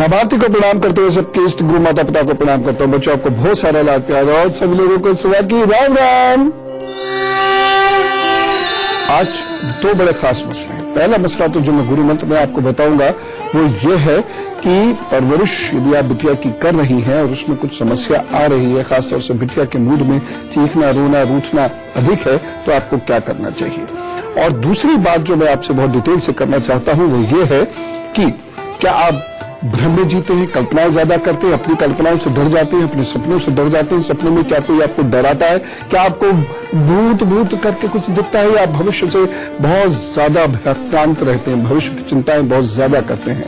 लाभार्थी को प्रणाम करते हुए सबके इष्ट गुरु माता पिता को प्रणाम करता हूँ। बच्चों आपको बहुत सारा लाभ प्यार और सभी लोगों को सुबह की राम राम। आज दो बड़े खास मसले हैं। पहला मसला तो जो मैं गुरु मंत्र में आपको बताऊंगा वो ये है कि परवरिश यदि आप बिटिया की कर रही हैं और उसमें कुछ समस्या आ रही है, खासतौर से बिटिया के मूड में चीखना रोना रूठना अधिक है, तो आपको क्या करना चाहिए। और दूसरी बात जो मैं आपसे बहुत डिटेल से करना चाहता हूं वो ये है कि क्या आप भ्रम में जीते हैं, कल्पनाएं ज्यादा करते हैं, अपनी कल्पनाओं से डर जाते हैं, अपने सपनों से डर जाते हैं। सपनों में क्या कोई आपको डराता है, क्या आपको भूत करके कुछ दिखता है, या आप भविष्य से बहुत ज्यादा भ्रांत रहते हैं, भविष्य की चिंताएं बहुत ज्यादा करते हैं।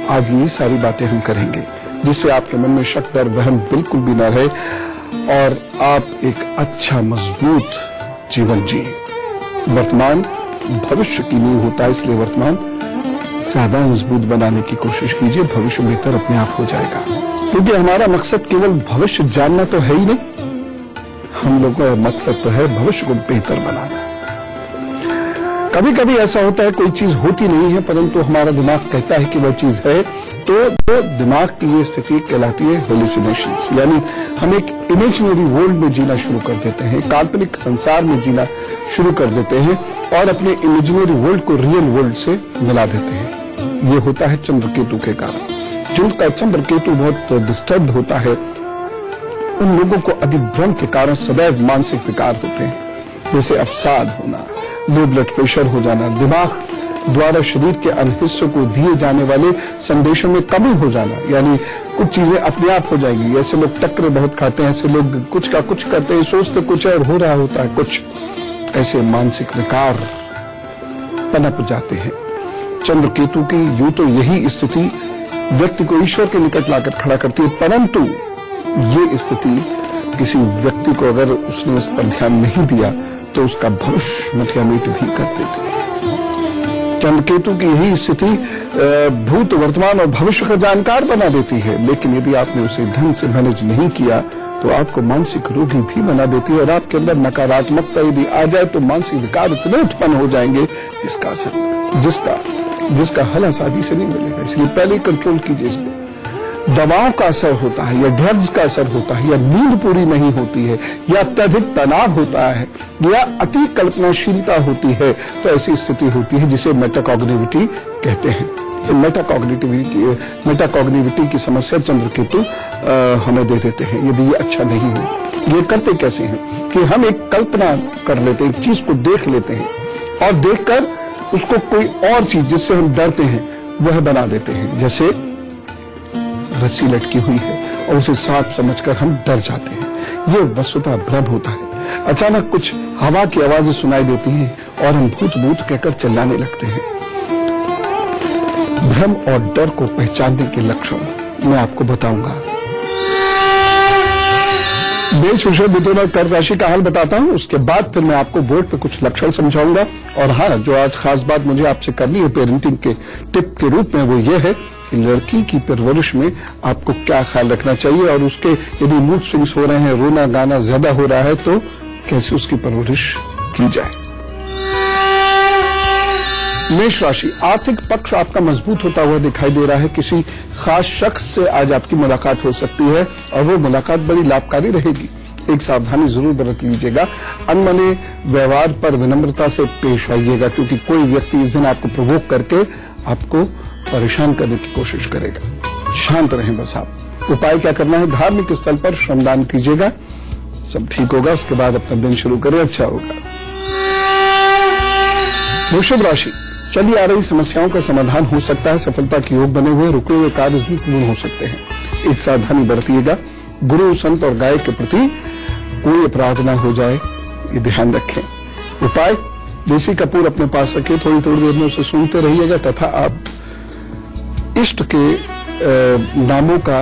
आज ये सारी बातें हम करेंगे जिससे आपके मन में शक डर वहम बिल्कुल भी न रहे और आप एक अच्छा मजबूत जीवन जिए। वर्तमान भविष्य की नींव होता है, इसलिए वर्तमान ज्यादा मजबूत बनाने की कोशिश कीजिए, भविष्य बेहतर अपने आप हो जाएगा। क्योंकि हमारा मकसद केवल भविष्य जानना तो है ही नहीं, हम लोगों का मकसद तो है भविष्य को बेहतर बनाना। कभी कभी ऐसा होता है कोई चीज होती नहीं है परंतु हमारा दिमाग कहता है कि वह चीज है, तो वो दिमाग की ये स्थिति कहलाती है हेलुसिनेशंस, यानी हम एक इमेजिनरी वर्ल्ड में जीना शुरू कर देते हैं, काल्पनिक संसार में जीना शुरू कर देते हैं और अपने इमेजिनरी वर्ल्ड को रियल वर्ल्ड से मिला देते हैं। ये होता है चंद्रकेतु के कारण। जिनका चंद्रकेतु बहुत डिस्टर्ब होता है उन लोगों को अधिभ्रम के कारण सदैव मानसिक विकार होते हैं, जैसे अवसाद होना, लो ब्लड प्रेशर हो जाना, दिमाग द्वारा शरीर के अन्य हिस्सों को दिए जाने वाले संदेशों में कमी हो जाना, यानी कुछ चीजें अपने आप हो जाएंगी। ऐसे लोग टक्कर बहुत खाते हैं, ऐसे लोग कुछ का कुछ करते हैं, सोचते कुछ है और हो रहा होता है कुछ। ऐसे मानसिक विकार पनप जाते हैं। चंद्रकेतु की यूं तो यही स्थिति व्यक्ति को ईश्वर के निकट लाकर खड़ा करती है, परंतु ये स्थिति किसी व्यक्ति को अगर उसने इस पर ध्यान नहीं दिया तो उसका भविष्य मटियामीट भी कर देती है। चंद्रकेतु की यही स्थिति भूत वर्तमान और भविष्य का जानकार बना देती है, लेकिन यदि आपने उसे ढंग से मैनेज नहीं किया तो आपको मानसिक रोगी भी बना देती है और आपके अंदर नकारात्मकता यदि आ जाए तो मानसिक विकार इतने उत्पन्न हो जाएंगे जिसका हल आसानी से नहीं मिलेगा। इसलिए पहले कंट्रोल कीजिए इसको। दवाओं का असर होता है या ड्रग्स का असर होता है या नींद पूरी नहीं होती है या अत्यधिक तनाव होता है या अति कल्पनाशीलता होती है, तो ऐसी स्थिति होती है जिसे मेटाकॉग्निविटी कहते हैं। मेटाकॉग्निविटी की समस्या चंद्रकेतु हमें दे देते हैं यदि ये अच्छा नहीं हो। ये करते कैसे हैं कि हम एक कल्पना कर लेते हैं, एक चीज को देख लेते हैं और देखकर उसको कोई और चीज जिससे हम डरते हैं वह बना देते हैं। जैसे रस्सी लटकी हुई है और उसे सांप समझकर हम डर जाते हैं। ये वस्तुतः भ्रम होता है। अचानक कुछ हवा की आवाजें सुनाई देती हैं और हम भूत भूत कहकर चिल्लाने लगते हैं। भ्रम और डर को पहचानने के लक्षण मैं आपको बताऊंगा। मेष वृषभ मिथुन और कर्क राशि का हाल बताता हूं, उसके बाद फिर मैं आपको बोर्ड पे कुछ लक्षण समझाऊंगा। और हाँ, जो आज खास बात मुझे आपसे करनी है पेरेंटिंग के टिप के रूप में वो ये है कि लड़की की परवरिश में आपको क्या ख्याल रखना चाहिए और उसके यदि मूड स्विंग्स हो रहे हैं, रोना गाना ज्यादा हो रहा है, तो कैसे उसकी परवरिश की जाए। मेष राशि, आर्थिक पक्ष आपका मजबूत होता हुआ दिखाई दे रहा है। किसी खास शख्स से आज आपकी मुलाकात हो सकती है और वो मुलाकात बड़ी लाभकारी रहेगी। एक सावधानी जरूर बरत लीजिएगा। अनमने व्यवहार पर विनम्रता से पेश आइएगा, क्योंकि कोई व्यक्ति इस दिन आपको प्रोवोक करके आपको परेशान करने की कोशिश करेगा। शांत रहें बस आप। उपाय क्या करना है, धार्मिक स्थल पर श्रमदान कीजिएगा, सब ठीक होगा। उसके बाद अपना दिन शुरू करें, अच्छा होगा। वृषभ राशि, चली आ रही समस्याओं का समाधान हो सकता है। सफलता के योग बने हुए रुके हुए कार्य पूर्ण हो सकते हैं। एक सावधानी बरतिएगा। गुरु संत और गाय के प्रति कोई अपराध न हो जाए, ये ध्यान रखें। उपाय, देसी कपूर अपने पास रखें, थोड़ी थोड़ी देर में उसे सूंघते रहिएगा तथा आप इष्ट के नामों का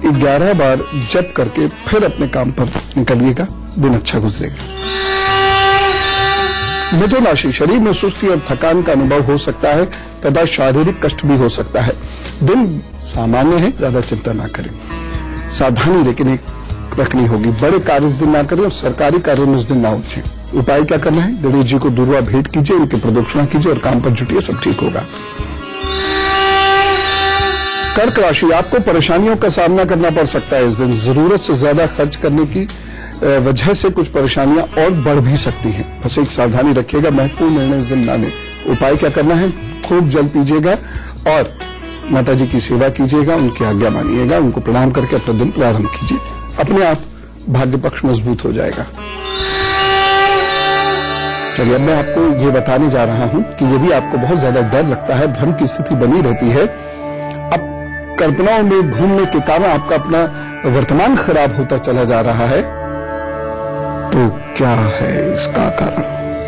11 बार जप करके फिर अपने काम पर निकलिएगा, दिन अच्छा गुजरेगा। मिथुन राशि, शरीर में सुस्ती और थकान का अनुभव हो सकता है तथा शारीरिक कष्ट भी हो सकता है। दिन सामान्य है, ज्यादा चिंता ना करें। सावधानी लेकिन एक रखनी होगी। बड़े कार्य इस दिन ना करें और सरकारी कार्यों में इस दिन ना उलझें। उपाय क्या करना है, गणेश जी को दुर्वा भेंट कीजिए, इनकी प्रदक्षिणा कीजिए और काम पर जुटिए, सब ठीक होगा। कर्क राशि, आपको परेशानियों का सामना करना पड़ सकता है इस दिन। जरूरत से ज्यादा खर्च करने की वजह से कुछ परेशानियां और बढ़ भी सकती हैं। बस एक सावधानी रखिएगा, महत्वपूर्ण निर्णय इस दिन ना लें। उपाय क्या करना है? खूब जल पीजिएगा और माता जी की सेवा कीजिएगा, उनकी आज्ञा मानिएगा, उनको प्रणाम करके अपना दिन प्रारंभ कीजिए। अपने आप भाग्य पक्ष मजबूत हो जाएगा। चलिए, अब मैं आपको ये बताने जा रहा हूं कि यदि आपको बहुत ज्यादा डर लगता है, भ्रम की स्थिति बनी रहती है, अब कल्पनाओं में घूमने के कारण आपका अपना वर्तमान खराब होता चला जा रहा है, तो क्या है इसका कारण?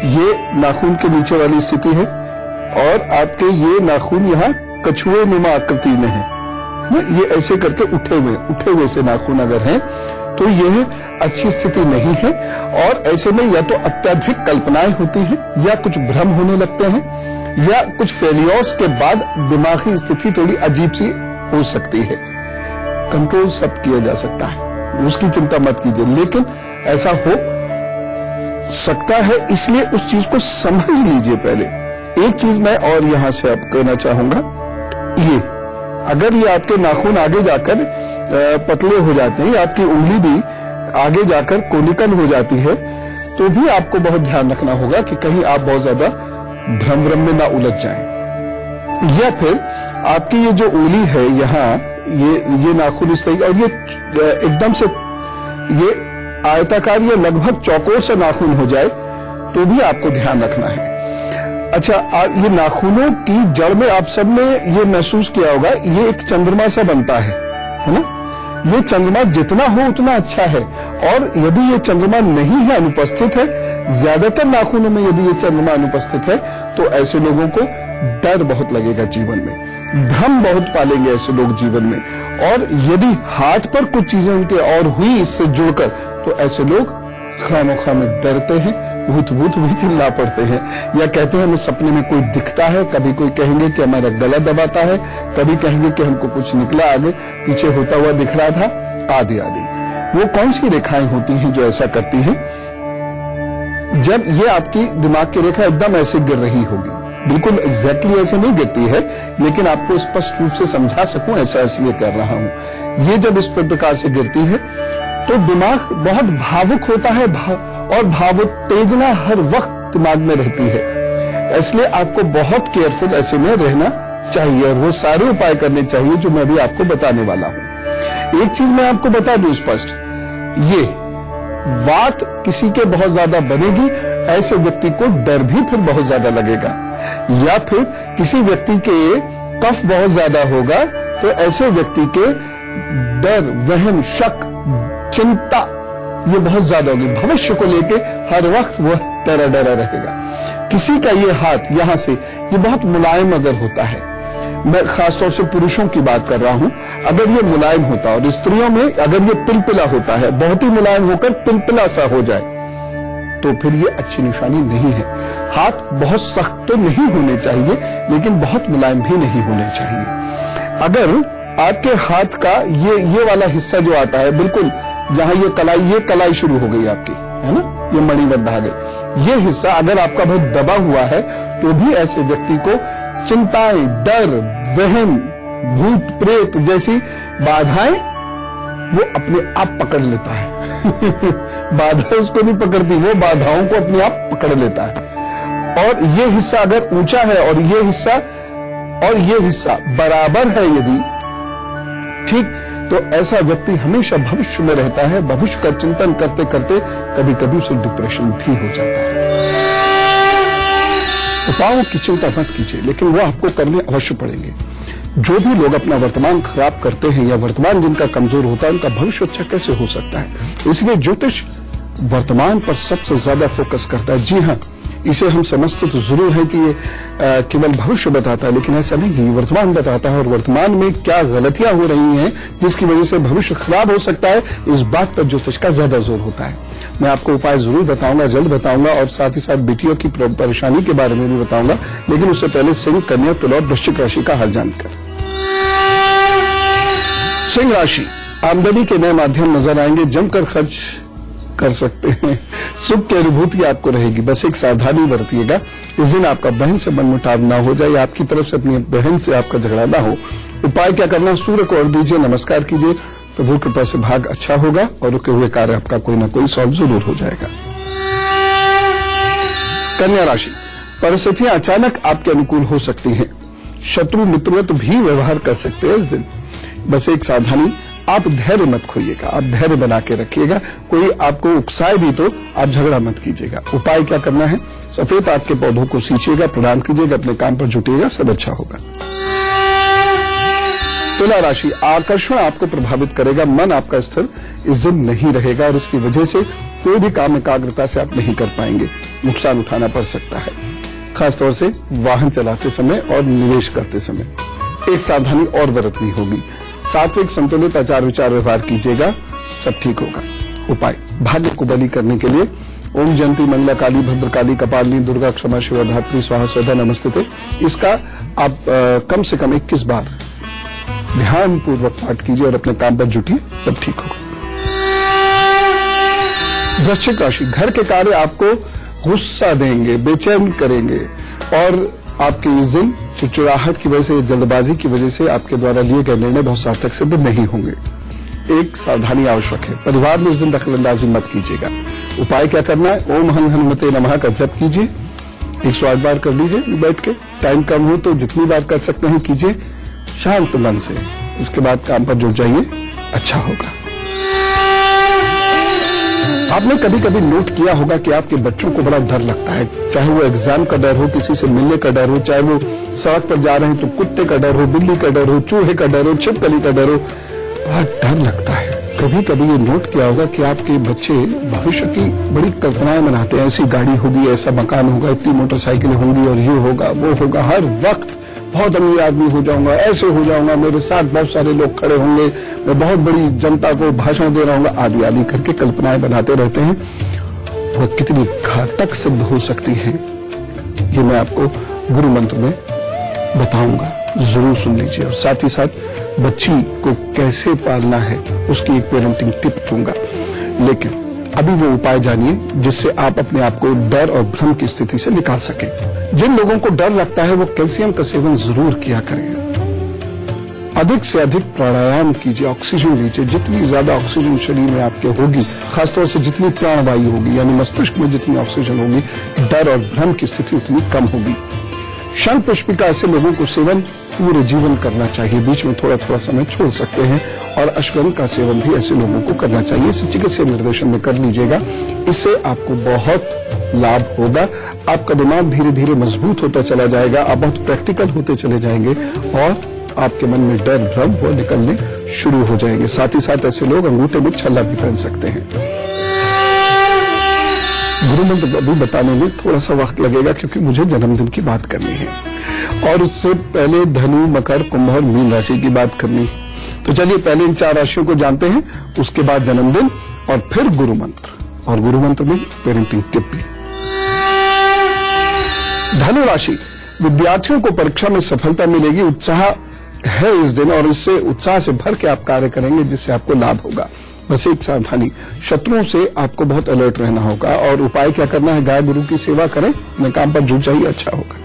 ये नाखून के नीचे वाली स्थिति है और आपके ये नाखून यहाँ कछुए नुमा आकृति में है ना, ये ऐसे करके उठे हुए से नाखून अगर हैं तो यह अच्छी स्थिति नहीं है। और ऐसे में या तो अत्यधिक कल्पनाएं होती हैं, या कुछ भ्रम होने लगते हैं, या कुछ फेलियर्स के बाद दिमागी स्थिति थोड़ी अजीब सी हो सकती है। कंट्रोल सब किया जा सकता है, उसकी चिंता मत कीजिए, लेकिन ऐसा हो सकता है, इसलिए उस चीज को समझ लीजिए पहले। एक चीज मैं और यहां से अब कहना चाहूंगा, ये अगर ये आपके नाखून आगे जाकर पतले हो जाते हैं, आपकी उंगली भी आगे जाकर कोनिकल हो जाती है, तो भी आपको बहुत ध्यान रखना होगा कि कहीं आप बहुत ज्यादा भ्रम में ना उलझ जाएं। या फिर आपकी ये जो उंगली है यहाँ, ये नाखून इस तरीके, और ये एकदम से ये आयताकार या लगभग चौकोर से नाखून हो जाए, तो भी आपको ध्यान रखना है। अच्छा, ये नाखूनों की जड़ में आप सबने ये महसूस किया होगा, ये एक चंद्रमा सा बनता है ना? ये चंद्रमा जितना हो उतना अच्छा है, और यदि ये चंद्रमा नहीं है, अनुपस्थित है, ज्यादातर नाखूनों में यदि ये चंद्रमा अनुपस्थित है, तो ऐसे लोगों को डर बहुत लगेगा जीवन में, भ्रम बहुत पालेंगे ऐसे लोग जीवन में। और यदि हाथ पर कुछ चीजें उनके और हुई इससे जुड़कर, तो ऐसे लोग खामोखा में डरते हैं, भूत भी चिल्ला पड़ते हैं, या कहते हैं हमें सपने में कोई दिखता है, कभी कोई कहेंगे कि हमारा गला दबाता है, कभी कहेंगे कि हमको कुछ निकला आगे पीछे होता हुआ दिख रहा था, आदि आदि। वो कौन सी रेखाएं होती हैं जो ऐसा करती हैं? जब ये आपकी दिमाग की रेखा एकदम ऐसे गिर रही होगी, बिल्कुल एग्जैक्टली ऐसे नहीं गिरती है, लेकिन आपको स्पष्ट रूप से समझा सकूं ऐसा इसलिए कर रहा हूं। ये जब इस प्रकार से गिरती है तो दिमाग बहुत भावुक होता है, और भावोत्तेजना हर वक्त दिमाग में रहती है। इसलिए आपको बहुत केयरफुल ऐसे में रहना चाहिए, और वो सारे उपाय करने चाहिए जो मैं भी आपको बताने वाला हूं। एक चीज मैं आपको बता दूं स्पष्ट, ये वात किसी के बहुत ज्यादा बनेगी, ऐसे व्यक्ति को डर भी फिर बहुत ज्यादा लगेगा, या फिर किसी व्यक्ति के कफ बहुत ज्यादा होगा, तो ऐसे व्यक्ति के डर, वहम, शक, चिंता ये बहुत ज्यादा होगी, भविष्य को लेके हर वक्त वह डरा रहेगा। किसी का ये हाथ यहां से ये बहुत मुलायम अगर होता है, मैं खासतौर से पुरुषों की बात कर रहा हूं, अगर ये मुलायम होता है, और स्त्रियों में अगर ये पिलपिला होता है, बहुत ही मुलायम होकर पिलपिला सा हो जाए, तो फिर ये अच्छी निशानी नहीं है। हाथ बहुत सख्त तो नहीं होने चाहिए, लेकिन बहुत मुलायम भी नहीं होने चाहिए। अगर आपके हाथ का ये वाला हिस्सा जो आता है, बिल्कुल जहां ये कलाई शुरू हो गई आपकी, है ना, ये मणिबद्ध आ गई, ये हिस्सा अगर आपका बहुत दबा हुआ है, तो भी ऐसे व्यक्ति को चिंताएं, डर, वहम, भूत प्रेत जैसी बाधाएं वो अपने आप पकड़ लेता है। बाधा उसको नहीं पकड़ती, वो बाधाओं को अपने आप पकड़ लेता है। और ये हिस्सा अगर ऊंचा है और ये हिस्सा बराबर है यदि, ठीक, तो ऐसा व्यक्ति हमेशा भविष्य में रहता है। भविष्य का चिंतन करते करते कभी कभी उसे डिप्रेशन भी हो जाता है। उपायों की चिंता मत कीजिए, लेकिन वो आपको करने अवश्य पड़ेंगे। जो भी लोग अपना वर्तमान खराब करते हैं, या वर्तमान जिनका कमजोर होता है, उनका भविष्य अच्छा कैसे हो सकता है? इसलिए ज्योतिष वर्तमान पर सबसे ज्यादा फोकस करता है। जी हाँ, इसे हम समझते तो जरूर है कि ये केवल भविष्य बताता है, लेकिन ऐसा नहीं है, ये वर्तमान बताता है, और वर्तमान में क्या गलतियां हो रही हैं जिसकी वजह से भविष्य खराब हो सकता है, इस बात पर ज्योतिष का ज्यादा जोर होता है। मैं आपको उपाय जरूर बताऊंगा, जल्द बताऊंगा, और साथ ही साथ बेटियों की परेशानी के बारे में भी बताऊंगा, लेकिन उससे पहले सिंह, कन्या, तुला और वृश्चिक राशि का हाल जानकर। सिंह राशि, आमदनी के नए माध्यम नजर आएंगे, जमकर खर्च कर सकते हैं, सुख की अनुभूति आपको रहेगी। बस एक सावधानी बरतिएगा, इस दिन आपका बहन से मनमुटाव ना हो जाए, आपकी तरफ से अपनी बहन से आपका झगड़ा ना हो, उपाय क्या करना, सूर्य को अर्घ्य दीजिए, नमस्कार कीजिए, प्रभु की कृपा से भाग अच्छा होगा और रुके हुए कार्य आपका कोई ना कोई सॉल्व जरूर हो जाएगा। कन्या राशि, परिस्थितियां अचानक आपके अनुकूल हो सकती हैं। शत्रु मित्रवत भी व्यवहार कर सकते हैं इस दिन। बस एक सावधानी, आप धैर्य मत खोइएगा, आप धैर्य बना के रखिएगा। कोई आपको उकसाए भी तो आप झगड़ा मत कीजिएगा। उपाय क्या करना है, सफेद आग के पौधों को सींचिएगा, प्रदान कीजिएगा, अपने काम पर जुटिएगा, सब अच्छा होगा। तुला राशि, आकर्षण आपको प्रभावित करेगा, मन आपका स्थिर इस दिन नहीं रहेगा और इसकी वजह से कोई भी काम एकाग्रता से आप नहीं कर पाएंगे, नुकसान उठाना पड़ सकता है, खासतौर से वाहन चलाते समय और निवेश करते समय। एक सावधानी और बरतनी होगी, सात्विक संतुलित आचार विचार व्यवहार कीजिएगा, सब ठीक होगा। उपाय, भाग्य को बलि करने के लिए ओम जयंती मंगला काली भद्रकाली कपालिनी दुर्गा क्षमा शिवा धात्री स्वाहा स्वधा नमस्ते, इसका आप कम से कम 21 बार ध्यान पूर्वक पाठ कीजिए और अपने काम पर जुटिए, सब ठीक होगा। वृश्चिक राशि, घर के कार्य आपको गुस्सा देंगे, बेचैन करेंगे और आपके इस दिन चिड़चिड़ाहट की वजह से, जल्दबाजी की वजह से आपके द्वारा लिए गए निर्णय बहुत सार्थक सिद्ध नहीं होंगे। एक सावधानी आवश्यक है, परिवार में इस दिन दखलंदाजी मत कीजिएगा। उपाय क्या करना है, ओम हं हनुमते नमः का जप कीजिए, 108 बार कर लीजिए बैठ के, टाइम कम हो तो जितनी बार कर सकते हैं कीजिए, शांत मन से। उसके बाद काम पर जुट जाइए, अच्छा होगा। आपने कभी कभी नोट किया होगा कि आपके बच्चों को बड़ा डर लगता है, चाहे वो एग्जाम का डर हो, किसी से मिलने का डर हो, चाहे वो सड़क पर जा रहे हैं तो कुत्ते का डर हो, बिल्ली का डर हो, चूहे का डर हो, छिपकली का डर हो, बड़ा डर लगता है। कभी कभी ये नोट किया होगा कि आपके बच्चे भविष्य की बड़ी कल्पनाएं बनाते हैं, ऐसी गाड़ी होगी, ऐसा मकान होगा, इतनी मोटरसाइकिलें होंगी और ये होगा वो होगा, हर वक्त बहुत अमीर आदमी हो जाऊंगा, ऐसे हो जाऊंगा, मेरे साथ बहुत सारे लोग खड़े होंगे, मैं बहुत बड़ी जनता को भाषण दे रहा हूँ, आदि आदि करके कल्पनाएं बनाते रहते हैं। वह कितनी घातक सिद्ध हो सकती हैं, ये मैं आपको गुरु मंत्र में बताऊंगा, जरूर सुन लीजिए। और साथ ही साथ बच्ची को कैसे पालना है उसकी एक पेरेंटिंग टिप दूंगा। लेकिन अभी वो उपाय जानिए जिससे आप अपने आप को डर और भ्रम की स्थिति से निकाल सके। जिन लोगों को डर लगता है वो कैल्शियम का सेवन जरूर किया करें, अधिक से अधिक प्राणायाम कीजिए, ऑक्सीजन लीजिए। जितनी ज्यादा ऑक्सीजन शरीर में आपके होगी, खासतौर से जितनी प्राणवायु होगी यानी मस्तिष्क में जितनी ऑक्सीजन होगी, डर और भ्रम की स्थिति उतनी कम होगी। शंख पुष्पिका ऐसे लोगों को सेवन पूरे जीवन करना चाहिए, बीच में थोड़ा थोड़ा समय छोड़ सकते हैं। और अश्वगंधा का सेवन भी ऐसे लोगों को करना चाहिए, इसे चिकित्सीय निर्देशन में कर लीजिएगा, इससे आपको बहुत लाभ होगा। आपका दिमाग धीरे धीरे मजबूत होता चला जाएगा, आप बहुत प्रैक्टिकल होते चले जाएंगे और आपके मन में डर भ्रम वो निकलने शुरू हो जाएंगे। साथ ही साथ ऐसे लोग अंगूठे में छल्ला भी पहन सकते हैं। गुरु मंत्र अभी बताने में थोड़ा सा वक्त लगेगा क्योंकि मुझे जन्मदिन की बात करनी है और उससे पहले धनु, मकर, कुंभ और मीन राशि की बात करनी है। तो चलिए पहले इन 4 राशियों को जानते हैं, उसके बाद जन्मदिन और फिर गुरु मंत्र, और गुरु मंत्र में पेरेंटिंग टिप भी। धनु राशि, विद्यार्थियों को परीक्षा में सफलता मिलेगी, उत्साह है इस दिन और इससे उत्साह से भर के आप कार्य करेंगे जिससे आपको लाभ होगा। बस एक सावधानी, शत्रुओं से आपको बहुत अलर्ट रहना होगा। और उपाय क्या करना है, गाय गुरु की सेवा करें, अपने काम पर जुट जाइए, अच्छा होगा।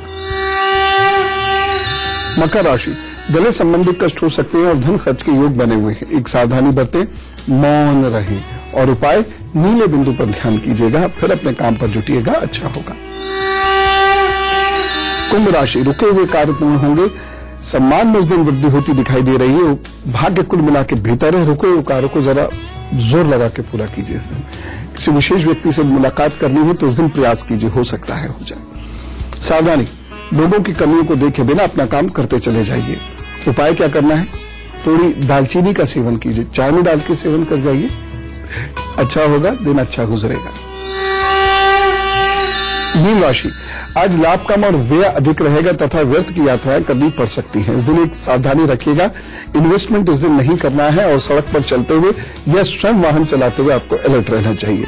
मकर राशि, गले संबंधी कष्ट हो सकते हैं और धन खर्च के योग बने हुए हैं, एक सावधानी बरतें, मौन रहें और उपाय नीले बिंदु पर ध्यान कीजिएगा, फिर अपने काम पर जुटिएगा, अच्छा होगा। कुंभ राशि, रुके हुए कार्य पूर्ण होंगे, सम्मान में इस दिन वृद्धि होती दिखाई दे रही है, भाग्य कुल मिला के बेहतर है। रुके हुए कार्य को जरा जोर लगा के पूरा कीजिए। इस दिन किसी विशेष व्यक्ति से मुलाकात करनी है तो इस दिन प्रयास कीजिए, हो सकता है हो जाए। सावधानी, लोगों की कमियों को देखे बिना अपना काम करते चले जाइए। उपाय क्या करना है, थोड़ी दालचीनी का सेवन कीजिए, चाय में डाल के सेवन कर जाइए, अच्छा होगा, दिन अच्छा गुजरेगा। मीन राशि, आज लाभ कम और व्यय अधिक रहेगा तथा व्यर्थ की यात्राएं करनी पड़ सकती हैं। इस दिन एक सावधानी रखिएगा, इन्वेस्टमेंट इस दिन नहीं करना है और सड़क पर चलते हुए या स्वयं वाहन चलाते हुए आपको अलर्ट रहना चाहिए।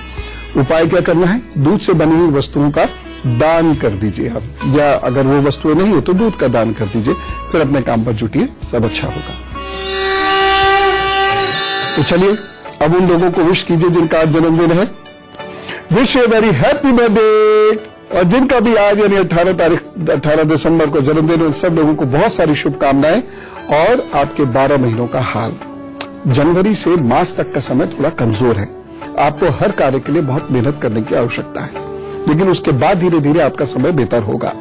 उपाय क्या करना है, दूध से बनी हुई वस्तुओं का दान कर दीजिए आप, या अगर वो वस्तुएं नहीं हो तो दूध का दान कर दीजिए, फिर अपने काम पर जुटिए, सब अच्छा होगा। तो चलिए अब उन लोगों को विश कीजिए जिनका आज जन्मदिन है, wish a very happy birthday. और जिनका भी आज यानी 18 दिसंबर को जन्मदिन है, सब लोगों को बहुत सारी शुभकामनाएं और आपके 12 महीनों का हाल। जनवरी से मार्च तक का समय थोड़ा कमजोर है, आपको हर कार्य के लिए बहुत मेहनत करने की आवश्यकता है, लेकिन उसके बाद धीरे धीरे आपका समय बेहतर होगा।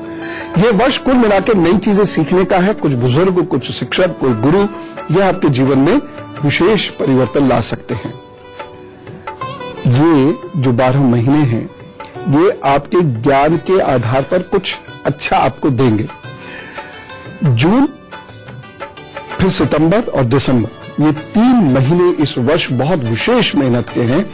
ये वर्ष कुल मिलाकर नई चीजें सीखने का है। कुछ बुजुर्ग, कुछ शिक्षक, कोई गुरु, ये आपके जीवन में विशेष परिवर्तन ला सकते हैं। ये जो 12 महीने हैं, ये आपके ज्ञान के आधार पर कुछ अच्छा आपको देंगे। जून, फिर सितंबर और दिसंबर, ये 3 महीने इस वर्ष बहुत विशेष मेहनत के हैं।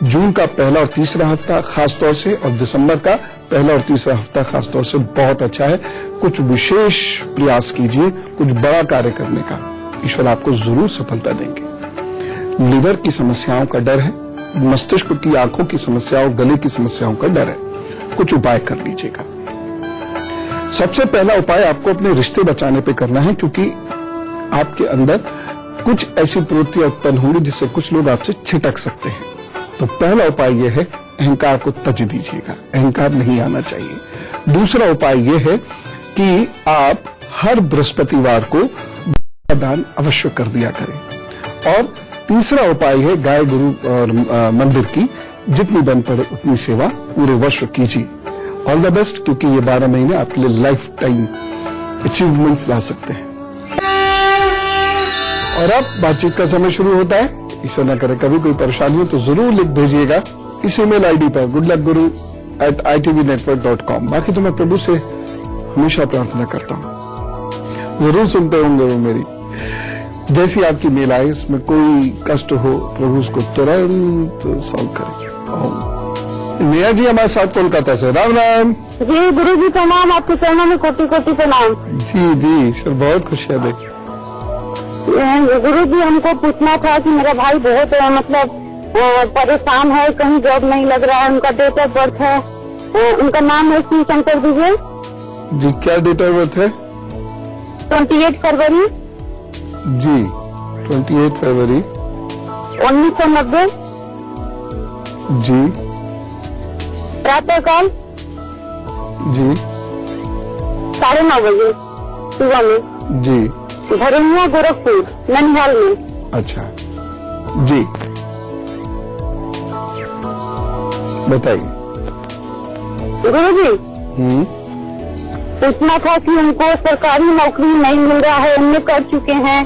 जून का पहला और तीसरा हफ्ता खासतौर से, और दिसंबर का पहला और तीसरा हफ्ता खासतौर से बहुत अच्छा है। कुछ विशेष प्रयास कीजिए, कुछ बड़ा कार्य करने का, ईश्वर आपको जरूर सफलता देंगे। लिवर की समस्याओं का डर है, मस्तिष्क की, आंखों की समस्याओं, गले की समस्याओं का डर है, कुछ उपाय कर लीजिएगा। सबसे पहला उपाय आपको अपने रिश्ते बचाने पे करना है, क्योंकि आपके अंदर कुछ ऐसी प्रवृत्तियां उत्पन्न होंगी जिससे कुछ लोग आपसे छिटक सकते हैं। तो पहला उपाय यह है, अहंकार को त्यज दीजिएगा, अहंकार नहीं आना चाहिए। दूसरा उपाय यह है कि आप हर बृहस्पतिवार को दान अवश्य कर दिया करें। और तीसरा उपाय है, गाय गुरु और मंदिर की जितनी बन पड़े उतनी सेवा पूरे वर्ष कीजिए। ऑल द बेस्ट, क्योंकि ये 12 महीने आपके लिए लाइफ टाइम अचीवमेंट्स ला सकते हैं। और अब बातचीत का समय शुरू होता है। ईश्वर न करे कभी कोई परेशानी हो तो जरूर लिख भेजिएगा इस ईमेल आईडी पर goodluckguru@itvnetwork.com। बाकी तो मैं प्रभु से हमेशा प्रार्थना करता हूँ, जरूर सुनते होंगे वो मेरी। जैसी आपकी मेल आए, इसमें कोई कष्ट हो, प्रभु उसको तुरंत सॉल्व करे। नेहा जी हमारे साथ कोलकाता से, राम राम। जी गुरु जी प्रणाम, आपके चरणों में कोटि कोटि प्रणाम। जी जी सर, बहुत खुशियाँ दे। गुरु जी हमको पूछना था कि मेरा भाई बहुत मतलब परेशान है, कहीं जॉब नहीं लग रहा है। उनका डेट ऑफ बर्थ है, उनका नाम है शिव शंकर दीजिए। जी क्या डेट ऑफ बर्थ है? 28 फरवरी। जी 28 फरवरी 1990। जी प्रातः काल जी 9:30 बजे सुबह में। जी धरनिया गोरखपुर ननिहाल में। अच्छा जी बताइए। गुरु जी पूछना था कि उनको सरकारी नौकरी नहीं मिल रहा है, उनने कर चुके हैं,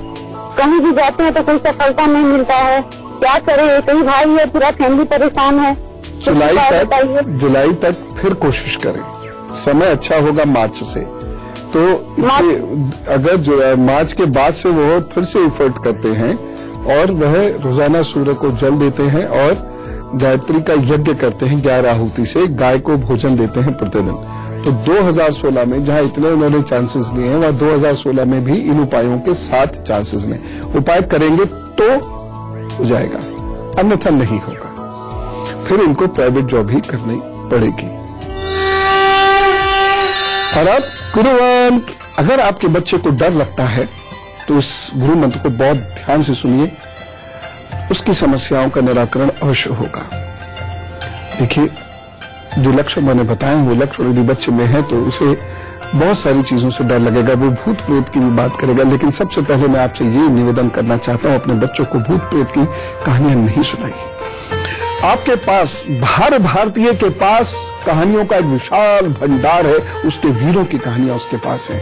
कहीं भी जाते हैं तो कोई सफलता नहीं मिलता है, क्या करे? एक ही भाई है, पूरा फैमिली परेशान है। जुलाई तक फिर कोशिश करें, समय अच्छा होगा मार्च से। तो अगर जो मार्च के बाद से वो फिर से एफर्ट करते हैं और वह रोजाना सूर्य को जल देते हैं और गायत्री का यज्ञ करते हैं 11 आहुति से, गाय को भोजन देते हैं प्रतिदिन, तो 2016 में जहां इतने उन्होंने चांसेस लिए हैं, वहां 2016 में भी इन उपायों के 7 चांसेस ने उपाय करेंगे तो हो जाएगा, अन्यथा नहीं होगा। फिर इनको प्राइवेट जॉब ही करनी पड़ेगी। और अब गुरु मंत्र, अगर आपके बच्चे को डर लगता है तो इस गुरु मंत्र को बहुत ध्यान से सुनिए, उसकी समस्याओं का निराकरण अवश्य होगा। देखिए जो लक्षण मैंने बताए वो लक्षण यदि बच्चे में है तो उसे बहुत सारी चीजों से डर लगेगा, वो भूत प्रेत की भी बात करेगा। लेकिन सबसे पहले मैं आपसे ये निवेदन करना चाहता हूं, अपने बच्चों को भूत प्रेत की कहानियां नहीं सुनाइए। आपके पास, हर भारतीय के पास कहानियों का एक विशाल भंडार है, उसके वीरों की कहानियां उसके पास हैं,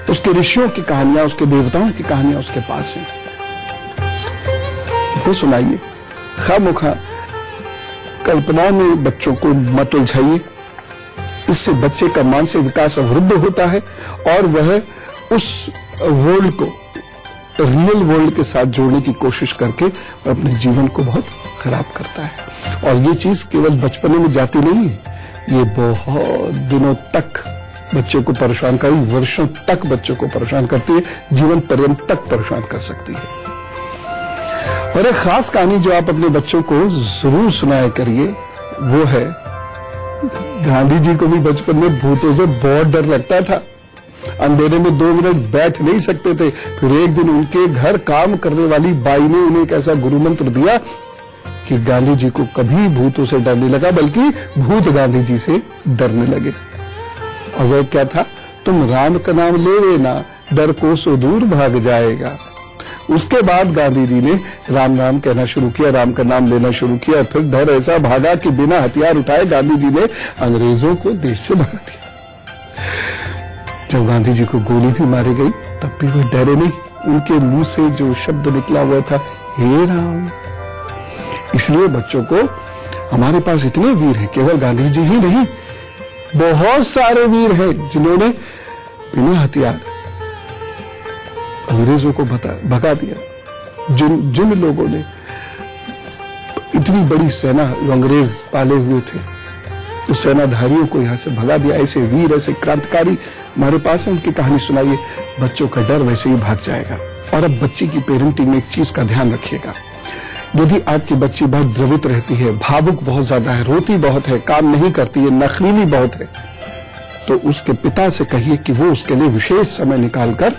उसके ऋषियों की कहानियां, उसके देवताओं की कहानियां उसके पास हैं। वो सुनाइए, खामोखा कल्पनाओं में बच्चों को मत उलझाइए, इससे बच्चे का मानसिक विकास अवरुद्ध होता है और वह उस वर्ल्ड को रियल वर्ल्ड के साथ जोड़ने की कोशिश करके अपने जीवन को बहुत खराब करता है। और ये चीज केवल बचपने में जाती नहीं है, ये बहुत दिनों तक बच्चे को परेशान करी, वर्षों तक बच्चों को परेशान करती है, जीवन पर्यंत तक परेशान कर सकती है। और एक खास कहानी जो आप अपने बच्चों को जरूर सुनाया करिए वो है, गांधी जी को भी बचपन में भूतों से बहुत डर लगता था, अंधेरे में 2 मिनट बैठ नहीं सकते थे। फिर एक दिन उनके घर काम करने वाली बाई ने उन्हें एक ऐसा गुरु मंत्र दिया कि गांधी जी को कभी भूतों से डर नहीं लगा, बल्कि भूत गांधी जी से डरने लगे। और वह क्या था, तुम राम का नाम ले लेना, डर को सो दूर भाग जाएगा। उसके बाद गांधी जी ने राम नाम कहना शुरू किया, राम का नाम लेना शुरू किया। फिर डर ऐसा भागा कि बिना हथियार उठाए गांधी जी ने अंग्रेजों को देश से भगा दिया। जब गांधी जी को गोली भी मारी गई तब भी वो डरे नहीं। उनके मुंह से जो शब्द निकला हुआ था, हे राम। इसलिए बच्चों को, हमारे पास इतने वीर हैं, केवल गांधी जी ही नहीं, बहुत सारे वीर हैं जिन्होंने बिना हथियार अंग्रेजों को भगा दिया। जिन लोगों ने इतनी बड़ी सेना जो अंग्रेज पाले हुए थे, उस सेनाधारियों को यहां से भगा दिया। ऐसे वीर, ऐसे क्रांतिकारी हमारे पास है, उनकी कहानी सुनाइए, बच्चों का डर वैसे ही भाग जाएगा। और अब बच्ची की पेरेंटिंग में एक चीज का ध्यान रखिएगा, यदि आपकी बच्ची बहुत द्रवित रहती है, भावुक बहुत ज्यादा है, रोती बहुत है, काम नहीं करती है, नखरीली बहुत है, तो उसके पिता से कहिए कि वो उसके लिए विशेष समय निकालकर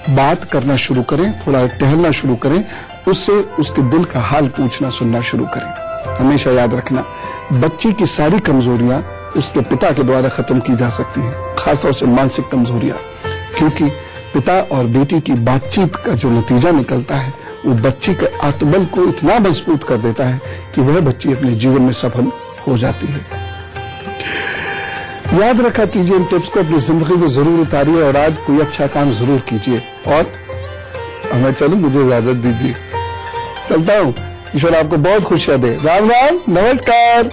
बात करना शुरू करें, थोड़ा टहलना शुरू करें, उससे उसके दिल का हाल पूछना सुनना शुरू करें। हमेशा याद रखना, बच्ची की सारी कमजोरियां उसके पिता के द्वारा खत्म की जा सकती हैं, खासतौर से मानसिक कमजोरियां, क्योंकि पिता और बेटी की बातचीत का जो नतीजा निकलता है वो बच्ची के आत्मबल को इतना मजबूत कर देता है कि वह बच्ची अपने जीवन में सफल हो जाती है। याद रखा कीजिए, इन टिप्स को अपनी जिंदगी में जरूर उतारिए और आज कोई अच्छा काम जरूर कीजिए। और मैं चलूं, मुझे इजाजत दीजिए, चलता हूं। ईश्वर आपको बहुत खुशियां दे। राम राम, नमस्कार।